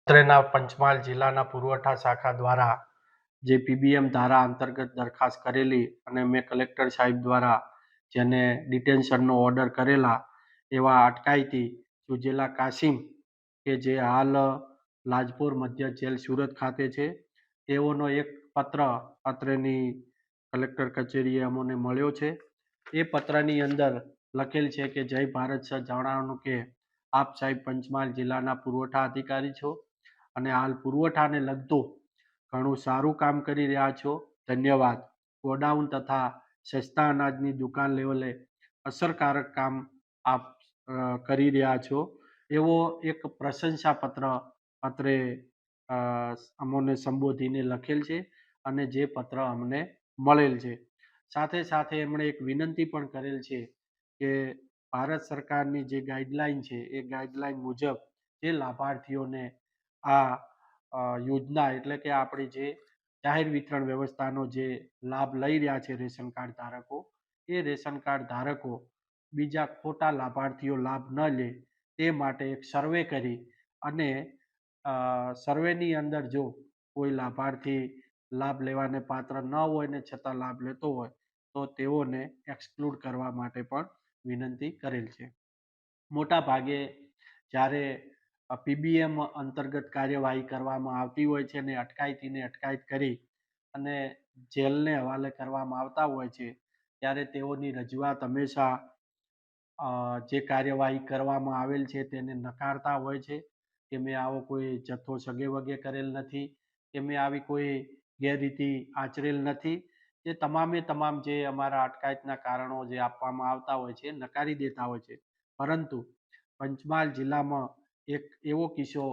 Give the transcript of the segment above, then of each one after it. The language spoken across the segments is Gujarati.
અત્રેના પંચમહાલ જિલ્લાના પુરવઠા શાખા દ્વારા જે પીબીએમ ધારા અંતર્ગત દરખાસ્ત કરેલી અને મેં કલેક્ટર સાહેબ દ્વારા જેને ડિટેન્શનનો ઓર્ડર કરેલા એવા અટકાયતી સુજેલા કાસિમ કે જે હાલ લાજપોર મધ્ય જેલ સુરત ખાતે છે, તેઓનો એક પત્ર અત્રેની કલેક્ટર કચેરીએ અમને મળ્યો છે. એ પત્રની અંદર લખેલ છે કે જય ભારત સર, જણાવવાનું કે આપ સાહેબ પંચમહાલ જિલ્લાના પુરવઠા અધિકારી છો અને હાલ પુરવઠાને લગતું ઘણું સારું કામ કરી રહ્યા છો, ધન્યવાદ. ગોડાઉન તથા સસ્તા અનાજની દુકાન લેવલે અસરકારક કામ આપ કરી રહ્યા છો એવો એક પ્રશંસા પત્ર અત્રે અમોને સંબોધીને લખેલ છે અને જે પત્ર અમને મળેલ છે. સાથે સાથે એમણે એક વિનંતી પણ કરેલ છે કે ભારત સરકારની જે ગાઈડલાઈન છે એ ગાઈડલાઈન મુજબ જે લાભાર્થીઓને આ યોજના એટલે કે આપણી જે જાહેર વિતરણ વ્યવસ્થાનો જે લાભ લઈ રહ્યા છે રેશન કાર્ડ ધારકો, એ રેશન કાર્ડ ધારકો બીજા ખોટા લાભાર્થીઓ લાભ ન લે તે માટે એક સર્વે કરી અને સર્વેની અંદર જો કોઈ લાભાર્થી લાભ લેવાને પાત્ર ન હોય ને છતાં લાભ લેતો હોય તો તેઓને એક્સક્લુડ કરવા માટે પણ વિનંતી કરેલ છે. મોટા ભાગે જ્યારે પીબીએમ અંતર્ગત કાર્યવાહી કરવામાં આવતી હોય છે અને અટકાયતીને અટકાયત કરી અને જેલને હવાલે કરવામાં આવતા હોય છે ત્યારે તેઓની રજૂઆત હંમેશા જે કાર્યવાહી કરવામાં આવેલ છે તેને નકારતા હોય છે કે મેં આવો કોઈ જથ્થો સગે વગે કરેલ નથી, કે મેં આવી કોઈ ગેરરીતિ આચરેલ નથી. એ તમામે તમામ જે અમારા અટકાયતના કારણો જે આપવામાં આવતા હોય છે નકારી દેતા હોય છે. પરંતુ પંચમહાલ જિલ્લામાં એક એવો કિસ્સો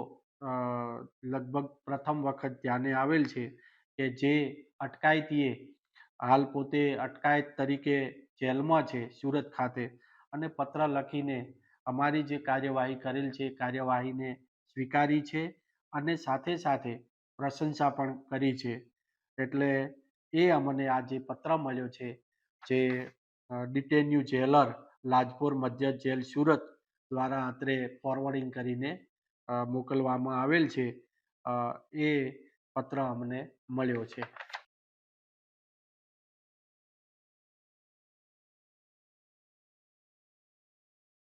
લગભગ પ્રથમ વખત ધ્યાને આવેલ છે કે જે અટકાયતીએ હાલ પોતે અટકાયત તરીકે જેલમાં છે સુરત ખાતે અને પત્ર લખીને અમારી જે કાર્યવાહી કરેલ છે એ કાર્યવાહીને સ્વીકારી છે અને સાથે સાથે પ્રશંસા પણ કરી છે. એટલે એ અમને આ જે પત્ર મળ્યો છે જે ડિટેન્યુ જેલર લાજપોર મધ્ય જેલ સુરત દ્વારા અત્રે ફોરવર્ડિંગ કરીને મોકલવામાં આવેલ છે, એ પત્ર અમને મળ્યો છે.